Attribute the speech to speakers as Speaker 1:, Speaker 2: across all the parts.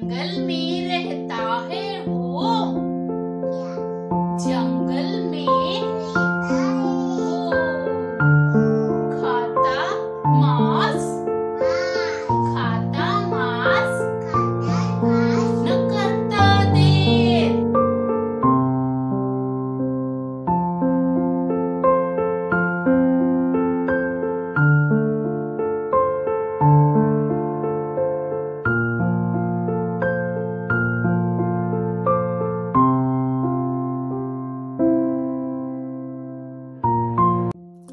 Speaker 1: जंगल में रहता है वो, जंगल में वो खाता मांस, खाता मांस न करता देर।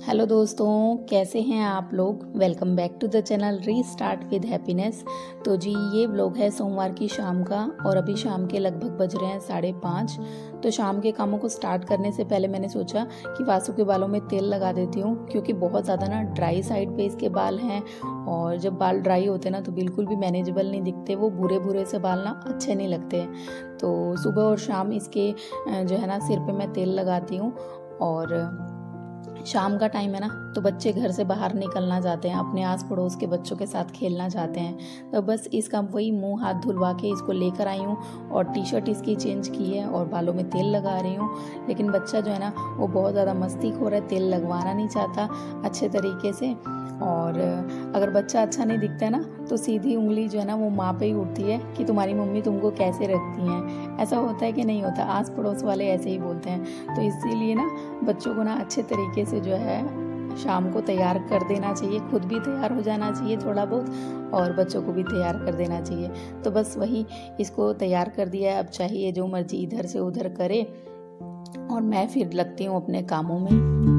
Speaker 2: हेलो दोस्तों, कैसे हैं आप लोग। Welcome back to the channel restart with happiness. तो जी ये व्लॉग है सोमवार की शाम का और अभी शाम के लगभग बज रहे हैं 5:30। तो शाम के कामों को स्टार्ट करने से पहले मैंने सोचा कि वासु के बालों में तेल लगा देती हूँ, क्योंकि बहुत ज़्यादा ना ड्राई साइड पे इसके बाल हैं और जब बाल ड्राई होते हैं ना तो बिल्कुल भी मैनेजेबल नहीं दिखते, वो भूरे भूरे से बाल ना अच्छे नहीं लगते। तो सुबह और शाम इसके जो है ना सिर पे मैं तेल लगाती हूँ। और शाम का टाइम है ना तो बच्चे घर से बाहर निकलना चाहते हैं, अपने आस पड़ोस के बच्चों के साथ खेलना चाहते हैं। तो बस इसका वही मुंह हाथ धुलवा के इसको लेकर आई हूँ और टी शर्ट इसकी चेंज की है और बालों में तेल लगा रही हूँ। लेकिन बच्चा जो है ना वो बहुत ज़्यादा मस्तीखोर है, तेल लगवाना नहीं चाहता अच्छे तरीके से। और अगर बच्चा अच्छा नहीं दिखता है ना तो सीधी उंगली जो है ना वो माँ पे ही उठती है कि तुम्हारी मम्मी तुमको कैसे रखती हैं। ऐसा होता है कि नहीं होता, आस पड़ोस वाले ऐसे ही बोलते हैं। तो इसीलिए ना बच्चों को ना अच्छे तरीके से जो है शाम को तैयार कर देना चाहिए, खुद भी तैयार हो जाना चाहिए थोड़ा बहुत और बच्चों को भी तैयार कर देना चाहिए। तो बस वही इसको तैयार कर दिया है। अब चाहिए जो मर्जी इधर से उधर करे और मैं फिर लगती हूँ अपने कामों में।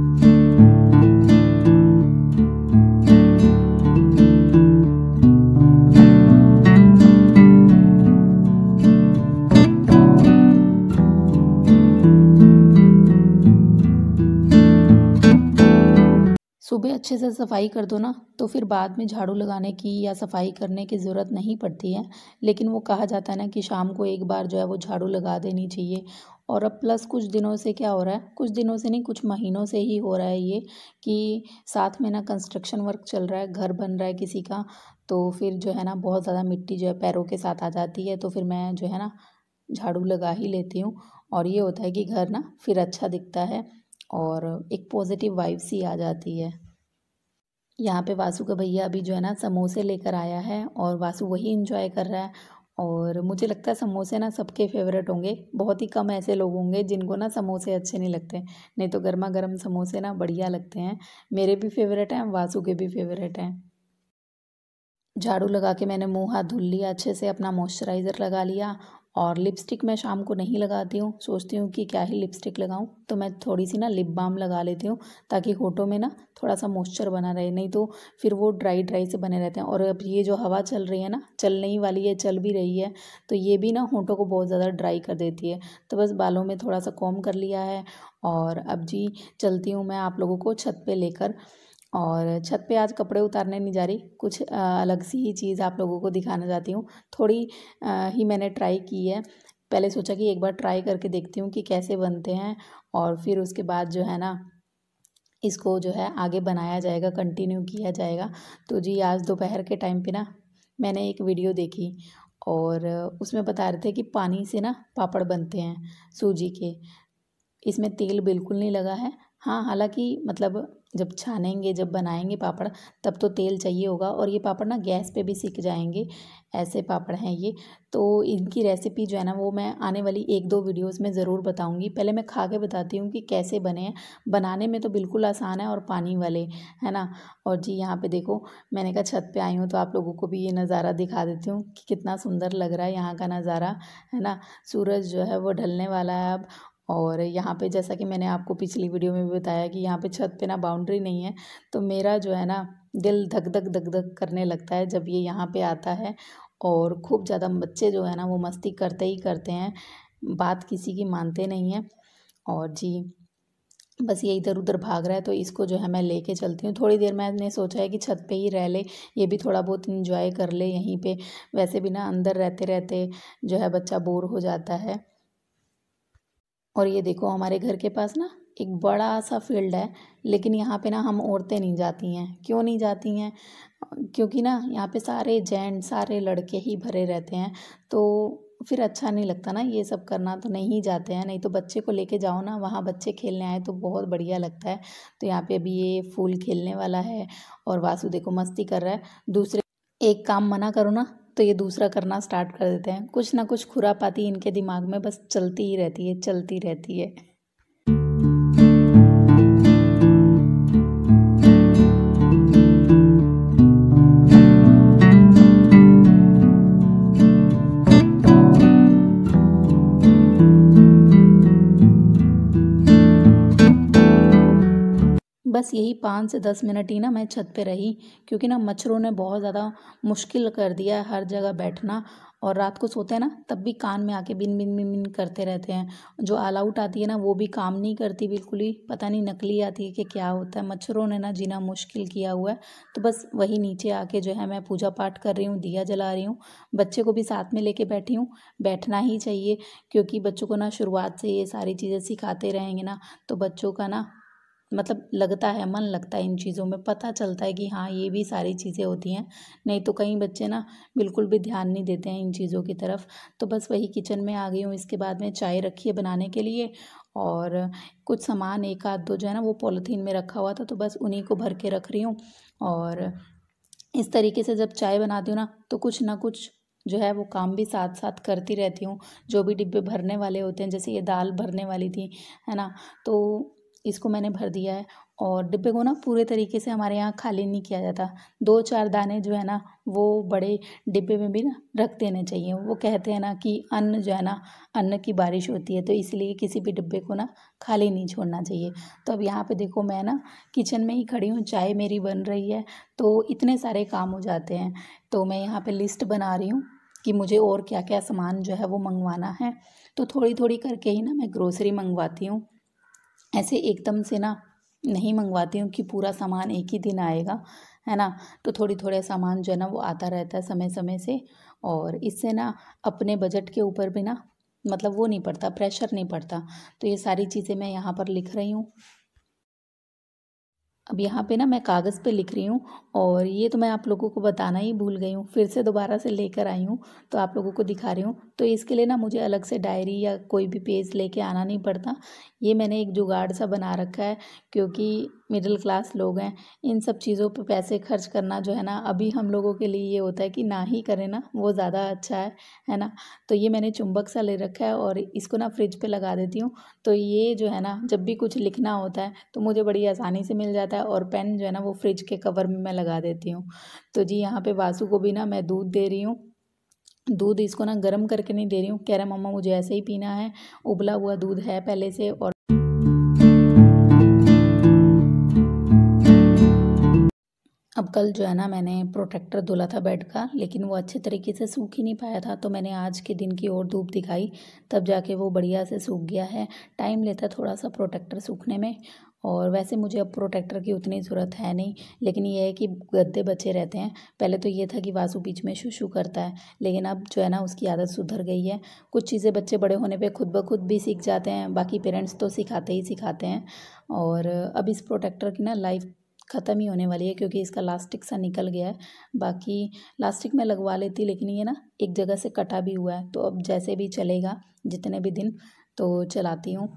Speaker 2: सुबह अच्छे से सफाई कर दो ना तो फिर बाद में झाड़ू लगाने की या सफाई करने की ज़रूरत नहीं पड़ती है। लेकिन वो कहा जाता है ना कि शाम को एक बार जो है वो झाड़ू लगा देनी चाहिए। और अब प्लस कुछ दिनों से क्या हो रहा है, कुछ दिनों से नहीं कुछ महीनों से ही हो रहा है ये कि साथ में ना कंस्ट्रक्शन वर्क चल रहा है, घर बन रहा है किसी का। तो फिर जो है ना बहुत ज़्यादा मिट्टी जो है पैरों के साथ आ जाती है, तो फिर मैं जो है ना झाड़ू लगा ही लेती हूँ। और ये होता है कि घर ना फिर अच्छा दिखता है और एक पॉजिटिव वाइब सी आ जाती है। यहाँ पे वासु का भैया अभी जो है ना समोसे लेकर आया है और वासु वही इंजॉय कर रहा है। और मुझे लगता है समोसे ना सबके फेवरेट होंगे, बहुत ही कम ऐसे लोग होंगे जिनको ना समोसे अच्छे नहीं लगते। नहीं तो गर्मा गर्म समोसे ना बढ़िया लगते हैं। मेरे भी फेवरेट हैं, वासु के भी फेवरेट हैं। झाड़ू लगा के मैंने मुंह हाथ धुल लिया अच्छे से, अपना मॉइस्चराइज़र लगा लिया। और लिपस्टिक मैं शाम को नहीं लगाती हूँ, सोचती हूँ कि क्या ही लिपस्टिक लगाऊँ, तो मैं थोड़ी सी ना लिप बाम लगा लेती हूँ ताकि होठों में ना थोड़ा सा मॉइस्चर बना रहे, नहीं तो फिर वो ड्राई ड्राई से बने रहते हैं। और अब ये जो हवा चल रही है ना, चलने ही वाली है, चल भी रही है, तो ये भी ना होठों को बहुत ज़्यादा ड्राई कर देती है। तो बस बालों में थोड़ा सा कॉम कर लिया है और अब जी चलती हूँ मैं आप लोगों को छत पे लेकर। और छत पे आज कपड़े उतारने नहीं जा रही, कुछ अलग सी ही चीज़ आप लोगों को दिखाना चाहती हूँ। थोड़ी ही मैंने ट्राई की है, पहले सोचा कि एक बार ट्राई करके देखती हूँ कि कैसे बनते हैं और फिर उसके बाद जो है ना इसको जो है आगे बनाया जाएगा, कंटिन्यू किया जाएगा। तो जी आज दोपहर के टाइम पे ना मैंने एक वीडियो देखी और उसमें बता रहे थे कि पानी से ना पापड़ बनते हैं सूजी के। इसमें तेल बिल्कुल नहीं लगा है। हाँ, हालाँकि मतलब जब छानेंगे, जब बनाएँगे पापड़ तब तो तेल चाहिए होगा और ये पापड़ ना गैस पे भी सिक जाएँगे, ऐसे पापड़ हैं ये। तो इनकी रेसिपी जो है ना वो मैं आने वाली 1-2 वीडियोज़ में ज़रूर बताऊँगी। पहले मैं खा के बताती हूँ कि कैसे बने हैं। बनाने में तो बिल्कुल आसान है और पानी वाले, है ना। और जी यहाँ पे देखो, मैंने कहा छत पे आई हूँ तो आप लोगों को भी ये नज़ारा दिखा देती हूँ कि कितना सुंदर लग रहा है यहाँ का नज़ारा, है ना। सूरज जो है वो ढलने वाला है अब। और यहाँ पे जैसा कि मैंने आपको पिछली वीडियो में भी बताया कि यहाँ पे छत पे ना बाउंड्री नहीं है, तो मेरा जो है ना दिल धक धक धक धक करने लगता है जब ये यहाँ पे आता है। और खूब ज़्यादा बच्चे जो है ना वो मस्ती करते ही करते हैं, बात किसी की मानते नहीं हैं। और जी बस ये इधर उधर भाग रहा है तो इसको जो है मैं लेके चलती हूँ। थोड़ी देर मैंने सोचा है कि छत पे ही रह ले, ये भी थोड़ा बहुत इंजॉय कर ले यहीं पे। वैसे भी ना अंदर रहते रहते जो है बच्चा बोर हो जाता है। और ये देखो हमारे घर के पास ना एक बड़ा सा फील्ड है, लेकिन यहाँ पे ना हम औरतें नहीं जाती हैं। क्यों नहीं जाती हैं? क्योंकि ना यहाँ पे सारे जेंट्स, सारे लड़के ही भरे रहते हैं, तो फिर अच्छा नहीं लगता ना ये सब करना, तो नहीं जाते हैं। नहीं तो बच्चे को लेके जाओ ना, वहाँ बच्चे खेलने आए तो बहुत बढ़िया लगता है। तो यहाँ पे अभी ये फूल खेलने वाला है और वासु देखो मस्ती कर रहा है। दूसरे एक काम मना करो ना तो ये दूसरा करना स्टार्ट कर देते हैं। कुछ ना कुछ खुरापाती इनके दिमाग में बस चलती ही रहती है, चलती रहती है। बस यही 5 से 10 मिनट ही ना मैं छत पे रही, क्योंकि ना मच्छरों ने बहुत ज़्यादा मुश्किल कर दिया है हर जगह बैठना। और रात को सोते हैं ना तब भी कान में आके बिन बिन बिन बिन करते रहते हैं। जो ऑल आउट आती है ना वो भी काम नहीं करती बिल्कुल ही, पता नहीं नकली आती है कि क्या होता है। मच्छरों ने ना जीना मुश्किल किया हुआ है। तो बस वही नीचे आके जो है मैं पूजा पाठ कर रही हूँ, दिया जला रही हूँ। बच्चे को भी साथ में लेके बैठी हूँ, बैठना ही चाहिए, क्योंकि बच्चों को ना शुरुआत से ये सारी चीज़ें सिखाते रहेंगे ना तो बच्चों का ना मतलब लगता है, मन लगता है इन चीज़ों में, पता चलता है कि हाँ ये भी सारी चीज़ें होती हैं। नहीं तो कई बच्चे ना बिल्कुल भी ध्यान नहीं देते हैं इन चीज़ों की तरफ। तो बस वही किचन में आ गई हूँ। इसके बाद में चाय रखी है बनाने के लिए, और कुछ सामान एक आध दो जो है ना वो पॉलीथीन में रखा हुआ था, तो बस उन्हीं को भर के रख रही हूँ। और इस तरीके से जब चाय बनाती हूँ ना तो कुछ ना कुछ जो है वो काम भी साथ साथ करती रहती हूँ। जो भी डिब्बे भरने वाले होते हैं, जैसे ये दाल भरने वाली थी, है ना, तो इसको मैंने भर दिया है। और डिब्बे को ना पूरे तरीके से हमारे यहाँ खाली नहीं किया जाता। 2-4 दाने जो है ना वो बड़े डिब्बे में भी ना रख देने चाहिए। वो कहते हैं ना कि अन्न जो है ना, अन्न की बारिश होती है, तो इसलिए किसी भी डिब्बे को ना खाली नहीं छोड़ना चाहिए। तो अब यहाँ पे देखो मैं ना किचन में ही खड़ी हूँ, चाय मेरी बन रही है, तो इतने सारे काम हो जाते हैं। तो मैं यहाँ पे लिस्ट बना रही हूँ कि मुझे और क्या क्या सामान जो है वो मंगवाना है। तो थोड़ी थोड़ी करके ही ना मैं ग्रोसरी मंगवाती हूँ। ऐसे एकदम से ना नहीं मंगवाती हूँ कि पूरा सामान एक ही दिन आएगा, है ना। तो थोड़ी थोड़े सामान जो है ना वो आता रहता है समय समय से, और इससे ना अपने बजट के ऊपर भी ना मतलब वो नहीं पड़ता, प्रेशर नहीं पड़ता। तो ये सारी चीज़ें मैं यहाँ पर लिख रही हूँ। अब यहाँ पे ना मैं कागज़ पे लिख रही हूँ, और ये तो मैं आप लोगों को बताना ही भूल गई हूँ, फिर से दोबारा से लेकर आई हूँ तो आप लोगों को दिखा रही हूँ। तो इसके लिए ना मुझे अलग से डायरी या कोई भी पेज लेके आना नहीं पड़ता। ये मैंने एक जुगाड़ सा बना रखा है, क्योंकि मिडिल क्लास लोग हैं, इन सब चीज़ों पे पैसे खर्च करना जो है ना अभी हम लोगों के लिए ये होता है कि ना ही करें ना, वो ज़्यादा अच्छा है ना। तो ये मैंने चुंबक सा ले रखा है और इसको ना फ्रिज पे लगा देती हूँ। तो ये जो है ना जब भी कुछ लिखना होता है तो मुझे बड़ी आसानी से मिल जाता है, और पेन जो है ना वो फ्रिज के कवर में मैं लगा देती हूँ। तो जी यहाँ पे वासु को भी ना मैं दूध दे रही हूँ। दूध इसको ना गर्म करके नहीं दे रही हूँ, कह रहा मम्मा मुझे ऐसे ही पीना है, उबला हुआ दूध है पहले से। और अब कल जो है ना मैंने प्रोटेक्टर धुला था बेड का, लेकिन वो अच्छे तरीके से सूख ही नहीं पाया था, तो मैंने आज के दिन की और धूप दिखाई, तब जाके वो बढ़िया से सूख गया है। टाइम लेता है थोड़ा सा प्रोटेक्टर सूखने में। और वैसे मुझे अब प्रोटेक्टर की उतनी ज़रूरत है नहीं, लेकिन ये है कि गद्दे बचे रहते हैं। पहले तो ये था कि वासु बीच में शू करता है, लेकिन अब जो है ना उसकी आदत सुधर गई है। कुछ चीज़ें बच्चे बड़े होने पे खुद ब खुद भी सीख जाते हैं, बाकी पेरेंट्स तो सिखाते ही सिखाते हैं। और अब इस प्रोटेक्टर की ना लाइफ ख़त्म ही होने वाली है, क्योंकि इसका लास्टिक सा निकल गया है। बाकी लास्टिक में लगवा लेती, लेकिन ये ना एक जगह से कटा भी हुआ है, तो अब जैसे भी चलेगा जितने भी दिन तो चलाती हूँ।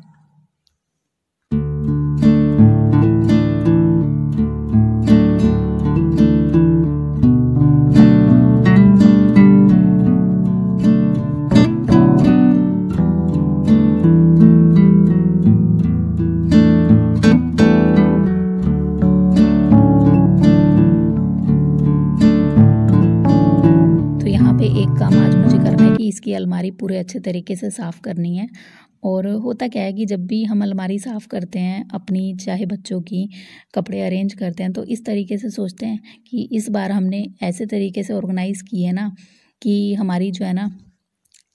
Speaker 2: एक काम आज मुझे करना है कि इसकी अलमारी पूरे अच्छे तरीके से साफ़ करनी है। और होता क्या है कि जब भी हम अलमारी साफ़ करते हैं अपनी, चाहे बच्चों की, कपड़े अरेंज करते हैं, तो इस तरीके से सोचते हैं कि इस बार हमने ऐसे तरीके से ऑर्गेनाइज़ की है ना कि हमारी जो है ना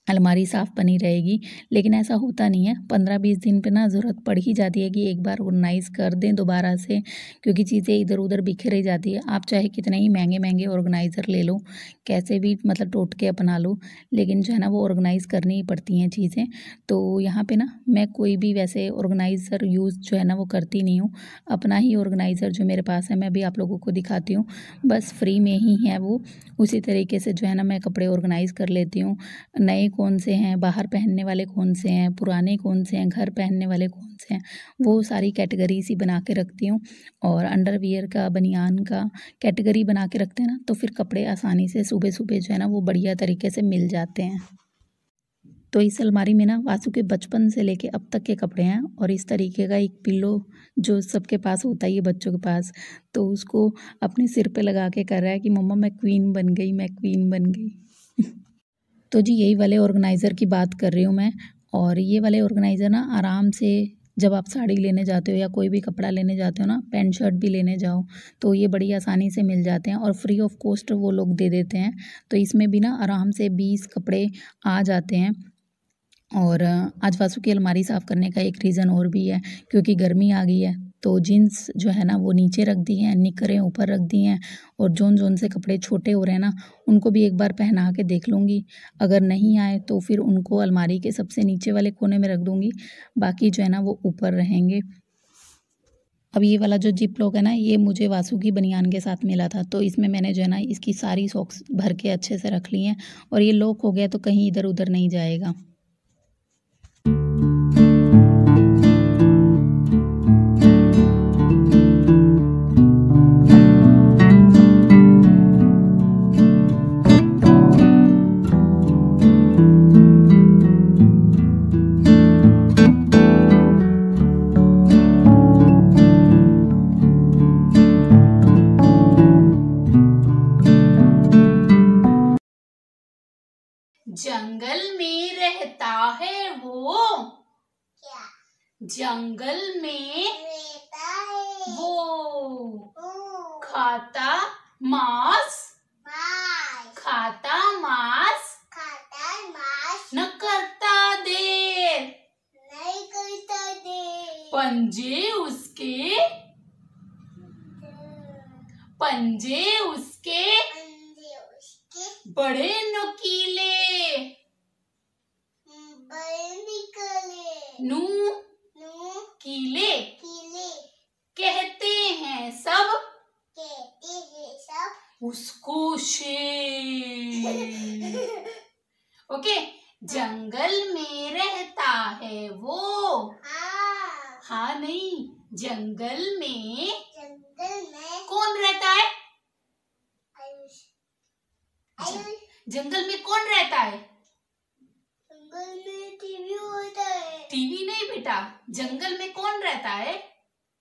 Speaker 2: अलमारी साफ़ बनी रहेगी। लेकिन ऐसा होता नहीं है, 15-20 दिन पे ना ज़रूरत पड़ ही जाती है कि एक बार ऑर्गेनाइज़ कर दें दोबारा से, क्योंकि चीज़ें इधर-उधर बिखर ही जाती है। आप चाहे कितने ही महँगे-महँगे ऑर्गेनाइज़र ले लो, कैसे भी मतलब टोटके अपना लो, लेकिन जो है ना वो ऑर्गेनाइज़ करनी ही पड़ती हैं चीज़ें। तो यहाँ पे ना मैं कोई भी वैसे ऑर्गेनाइज़र यूज़ जो है ना वो करती नहीं हूँ। अपना ही ऑर्गेनाइज़र जो मेरे पास है मैं भी आप लोगों को दिखाती हूँ, बस फ्री में ही है वो। उसी तरीके से जो है ना मैं कपड़े ऑर्गेनाइज़ कर लेती हूँ। नए कौन से हैं, बाहर पहनने वाले कौन से हैं, पुराने कौन से हैं, घर पहनने वाले कौन से हैं, वो सारी कैटेगरी सी बना के रखती हूँ। और अंडरवियर का, बनियान का कैटेगरी बना के रखते हैं ना, तो फिर कपड़े आसानी से सुबह-सुबह जो है ना वो बढ़िया तरीके से मिल जाते हैं। तो इस अलमारी में ना वासु के बचपन से लेके अब तक के कपड़े हैं, और इस तरीके का एक पिल्लो जो सबके पास होता ही है बच्चों के पास, तो उसको अपने सिर पे लगा के कर रहा है कि मम्मा मैं क्वीन बन गई, मैं क्वीन बन गई। तो जी यही वाले ऑर्गेनाइज़र की बात कर रही हूँ मैं। और ये वाले ऑर्गेनाइज़र ना आराम से जब आप साड़ी लेने जाते हो या कोई भी कपड़ा लेने जाते हो ना, पैंट शर्ट भी लेने जाओ, तो ये बड़ी आसानी से मिल जाते हैं और फ्री ऑफ कॉस्ट वो लोग दे देते हैं। तो इसमें भी ना आराम से 20 कपड़े आ जाते हैं। और आज वासु की अलमारी साफ़ करने का एक रीज़न और भी है, क्योंकि गर्मी आ गई है, तो जीन्स जो है ना वो नीचे रख दी हैं, निकरें ऊपर रख दी हैं, और जोन से कपड़े छोटे हो रहे हैं ना उनको भी एक बार पहना के देख लूँगी। अगर नहीं आए तो फिर उनको अलमारी के सबसे नीचे वाले कोने में रख दूँगी, बाकी जो है ना वो ऊपर रहेंगे। अब ये वाला जो जिप लॉक है ना, ये मुझे वासु की बनियान के साथ मिला था, तो इसमें मैंने जो है ना इसकी सारी सॉक्स भर के अच्छे से रख ली हैं, और ये लॉक हो गया तो कहीं इधर-उधर नहीं जाएगा।
Speaker 1: जंगल में रहता है वो,
Speaker 3: क्या
Speaker 1: जंगल में
Speaker 3: रहता है
Speaker 1: वो,
Speaker 3: ओ
Speaker 1: खाता मांस,
Speaker 3: मांस
Speaker 1: खाता मांस,
Speaker 3: खाता मांस
Speaker 1: न करता देर,
Speaker 3: नहीं करता दे
Speaker 1: पंजे उसके, पंजे उसके
Speaker 3: अंधे उसके
Speaker 1: बड़े नुकीले,
Speaker 3: बड़े निकले
Speaker 1: नू
Speaker 3: नू
Speaker 1: कीले,
Speaker 3: कीले
Speaker 1: कहते हैं सब
Speaker 3: कहते हैं सब
Speaker 1: उसको शेर। ओके, जंगल में रहता है वो,
Speaker 3: हाँ
Speaker 1: हाँ नहीं, जंगल में
Speaker 3: जंगल में
Speaker 1: कौन रहता है?
Speaker 3: आयुष आयुष
Speaker 1: जंगल में कौन रहता है?
Speaker 3: जंगल में टीवी होता है
Speaker 1: टीवी नहीं बेटा, जंगल में कौन रहता है?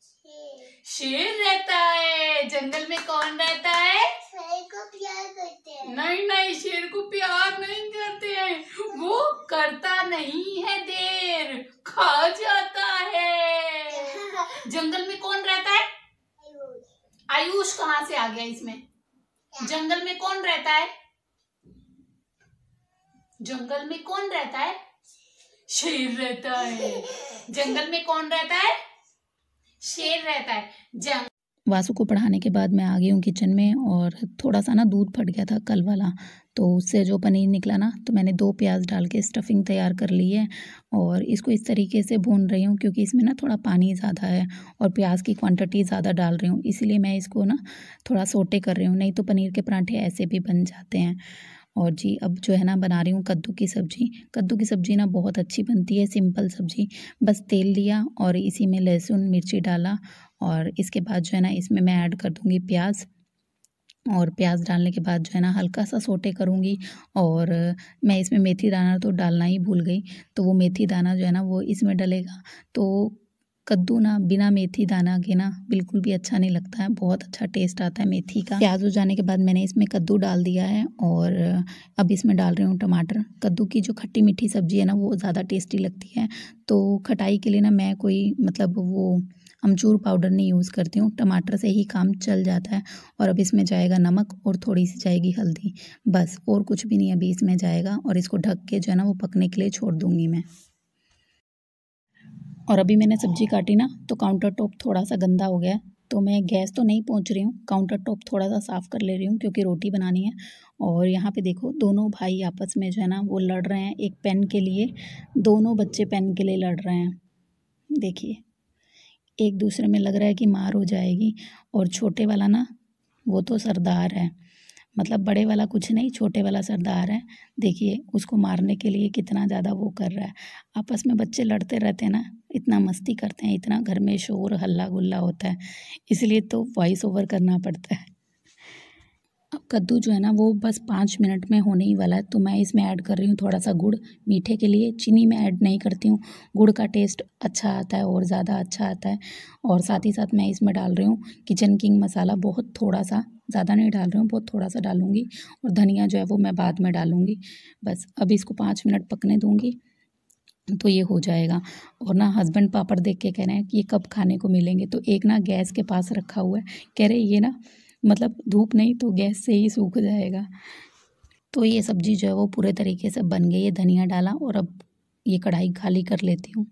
Speaker 3: शेर
Speaker 1: शेर रहता है। जंगल में कौन रहता है?
Speaker 3: शेर को प्यार करते हैं
Speaker 1: नहीं नहीं, शेर को प्यार नहीं करते हैं, वो करता नहीं है देर, खा जाता है। जंगल में कौन रहता है? आयुष कहाँ से आ गया इसमें? जंगल में कौन रहता है? जंगल में कौन रहता है? शेर रहता है। जंगल में कौन रहता है? शेर रहता है।
Speaker 2: वासु को पढ़ाने के बाद मैं आ गई हूँ किचन में, और थोड़ा सा ना दूध फट गया था कल वाला, तो उससे जो पनीर निकला ना, तो मैंने 2 प्याज डाल के स्टफिंग तैयार कर ली है, और इसको इस तरीके से भून रही हूँ क्योंकि इसमें ना थोड़ा पानी ज़्यादा है और प्याज की क्वांटिटी ज़्यादा डाल रही हूँ, इसीलिए मैं इसको ना थोड़ा सोटे कर रही हूँ, नहीं तो पनीर के पराठे ऐसे भी बन जाते हैं। और जी अब जो है ना बना रही हूँ कद्दू की सब्ज़ी। कद्दू की सब्ज़ी ना बहुत अच्छी बनती है, सिंपल सब्ज़ी, बस तेल लिया और इसी में लहसुन मिर्ची डाला, और इसके बाद जो है ना इसमें मैं ऐड कर दूँगी प्याज, और प्याज डालने के बाद जो है ना हल्का सा सोटे करूँगी। और मैं इसमें मेथी दाना तो डालना ही भूल गई, तो वो मेथी दाना जो है ना वो इसमें डलेगा। तो कद्दू ना बिना मेथी दाना के ना बिल्कुल भी अच्छा नहीं लगता है, बहुत अच्छा टेस्ट आता है मेथी का। प्याज हो जाने के बाद मैंने इसमें कद्दू डाल दिया है, और अब इसमें डाल रही हूँ टमाटर। कद्दू की जो खट्टी मीठी सब्ज़ी है ना वो ज़्यादा टेस्टी लगती है, तो खटाई के लिए ना मैं कोई मतलब वो अमचूर पाउडर नहीं यूज़ करती हूँ, टमाटर से ही काम चल जाता है। और अब इसमें जाएगा नमक और थोड़ी सी जाएगी हल्दी, बस और कुछ भी नहीं अभी इसमें जाएगा। और इसको ढक के जो है ना वो पकने के लिए छोड़ दूँगी मैं। और अभी मैंने सब्ज़ी काटी ना तो काउंटर टॉप थोड़ा सा गंदा हो गया है, तो मैं गैस तो नहीं पहुंच रही हूँ, काउंटर टॉप थोड़ा सा साफ़ कर ले रही हूँ क्योंकि रोटी बनानी है। और यहाँ पे देखो दोनों भाई आपस में जो है ना वो लड़ रहे हैं एक पेन के लिए, दोनों बच्चे पेन के लिए लड़ रहे हैं। देखिए एक दूसरे में लग रहा है कि मार हो जाएगी। और छोटे वाला ना वो तो सरदार है, मतलब बड़े वाला कुछ नहीं, छोटे वाला सरदार है। देखिए उसको मारने के लिए कितना ज़्यादा वो कर रहा है। आपस में बच्चे लड़ते रहते हैं ना, इतना मस्ती करते हैं, इतना घर में शोर हल्ला गुल्ला होता है, इसलिए तो वॉइस ओवर करना पड़ता है। अब कद्दू जो है ना वो बस 5 मिनट में होने ही वाला है, तो मैं इसमें ऐड कर रही हूँ थोड़ा सा गुड़। मीठे के लिए चीनी में ऐड नहीं करती हूँ, गुड़ का टेस्ट अच्छा आता है और ज़्यादा अच्छा आता है। और साथ ही साथ मैं इसमें डाल रही हूँ किचन किंग मसाला, बहुत थोड़ा सा, ज़्यादा नहीं डाल रही हूँ, बहुत थोड़ा सा डालूँगी। और धनिया जो है वो मैं बाद में डालूँगी। बस अब इसको 5 मिनट पकने दूँगी तो ये हो जाएगा। और ना हस्बैंड पापड़ देख के कह रहे हैं कि ये कब खाने को मिलेंगे, तो एक ना गैस के पास रखा हुआ है, कह रहे ये ना मतलब धूप नहीं तो गैस से ही सूख जाएगा। तो ये सब्ज़ी जो है वो पूरे तरीके से बन गई है, धनिया डाला और अब ये कढ़ाई खाली कर लेती हूँ।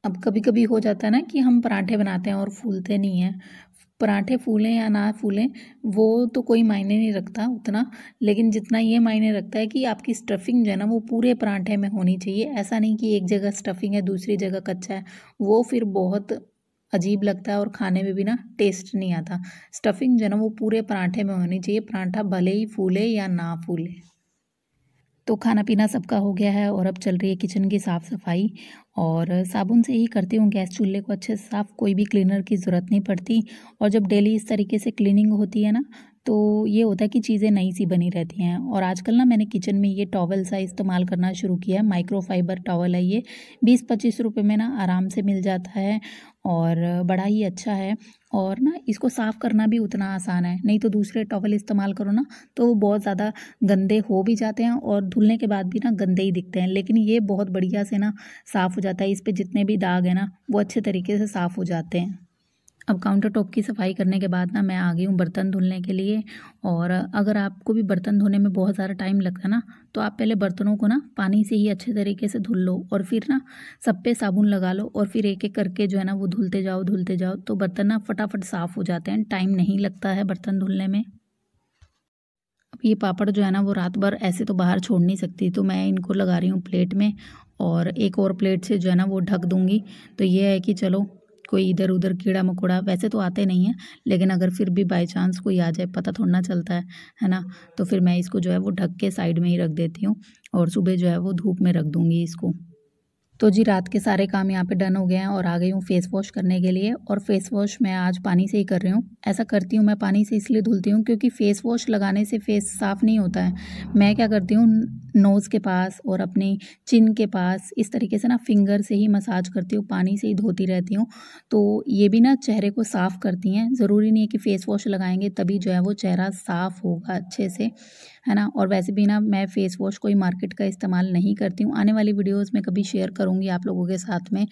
Speaker 2: अब कभी कभी हो जाता है ना कि हम पराठे बनाते हैं और फूलते नहीं हैं। पराठे फूलें या ना फूलें वो तो कोई मायने नहीं रखता उतना, लेकिन जितना ये मायने रखता है कि आपकी स्टफिंग जो है ना वो पूरे पराठे में होनी चाहिए। ऐसा नहीं कि एक जगह स्टफिंग है दूसरी जगह कच्चा है, वो फिर बहुत अजीब लगता है और खाने में भी ना टेस्ट नहीं आता। स्टफिंग जो है ना वो पूरे पराठे में होनी चाहिए, पराठा भले ही फूले या ना फूले। तो खाना पीना सबका हो गया है और अब चल रही है किचन की साफ़ सफाई। और साबुन से ही करती हूँ गैस चूल्हे को अच्छे से साफ़, कोई भी क्लीनर की ज़रूरत नहीं पड़ती। और जब डेली इस तरीके से क्लीनिंग होती है ना तो ये होता है कि चीज़ें नई सी बनी रहती हैं। और आजकल ना मैंने किचन में ये टॉवल सा इस्तेमाल करना शुरू किया है, माइक्रोफाइबर टॉवल है ये, 20-25 रुपये में ना आराम से मिल जाता है और बड़ा ही अच्छा है। और ना इसको साफ़ करना भी उतना आसान है, नहीं तो दूसरे टॉवल इस्तेमाल करो ना तो वो बहुत ज़्यादा गंदे हो भी जाते हैं और धुलने के बाद भी ना गंदे ही दिखते हैं। लेकिन ये बहुत बढ़िया से ना साफ़ हो जाता है, इस पे जितने भी दाग हैं ना वो अच्छे तरीके से साफ़ हो जाते हैं। अब काउंटर टॉप की सफाई करने के बाद ना मैं आ गई हूँ बर्तन धुलने के लिए। और अगर आपको भी बर्तन धोने में बहुत ज़्यादा टाइम लगता है ना तो आप पहले बर्तनों को ना पानी से ही अच्छे तरीके से धुल लो और फिर ना सब पे साबुन लगा लो और फिर एक एक करके जो है ना वो धुलते जाओ तो बर्तन ना फटाफट साफ़ हो जाते हैं, टाइम नहीं लगता है बर्तन धुलने में। अब ये पापड़ जो है ना वो रात भर ऐसे तो बाहर छोड़ नहीं सकती, तो मैं इनको लगा रही हूँ प्लेट में और एक और प्लेट से जो है ना वो ढक दूँगी। तो ये है कि चलो कोई इधर उधर कीड़ा मकोड़ा वैसे तो आते नहीं हैं, लेकिन अगर फिर भी बाय चांस कोई आ जाए पता थोड़ा ना चलता है ना। तो फिर मैं इसको जो है वो ढक के साइड में ही रख देती हूँ और सुबह जो है वो धूप में रख दूँगी इसको। तो जी रात के सारे काम यहाँ पे डन हो गए हैं और आ गई हूँ फेस वॉश करने के लिए। और फेस वॉश मैं आज पानी से ही कर रही हूँ। ऐसा करती हूँ मैं पानी से इसलिए धुलती हूँ क्योंकि फेस वॉश लगाने से फेस साफ़ नहीं होता है। मैं क्या करती हूँ नोज़ के पास और अपनी चिन के पास इस तरीके से ना फिंगर से ही मसाज करती हूँ, पानी से ही धोती रहती हूँ। तो ये भी ना चेहरे को साफ़ करती हैं, ज़रूरी नहीं है कि फेस वॉश लगाएंगे तभी जो है वो चेहरा साफ़ होगा अच्छे से, है ना। और वैसे भी ना मैं फेस वॉश कोई मार्केट का इस्तेमाल नहीं करती हूँ, आने वाली वीडियोस में कभी शेयर करूँगी आप लोगों के साथ में।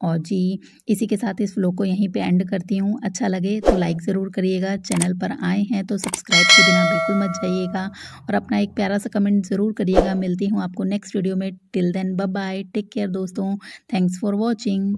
Speaker 2: और जी इसी के साथ इस व्लॉग को यहीं पे एंड करती हूँ। अच्छा लगे तो लाइक ज़रूर करिएगा, चैनल पर आए हैं तो सब्सक्राइब के बिना बिल्कुल मत जाइएगा और अपना एक प्यारा सा कमेंट ज़रूर करिएगा। मिलती हूँ आपको नेक्स्ट वीडियो में, till then bye bye, take care दोस्तों, थैंक्स फॉर वॉचिंग।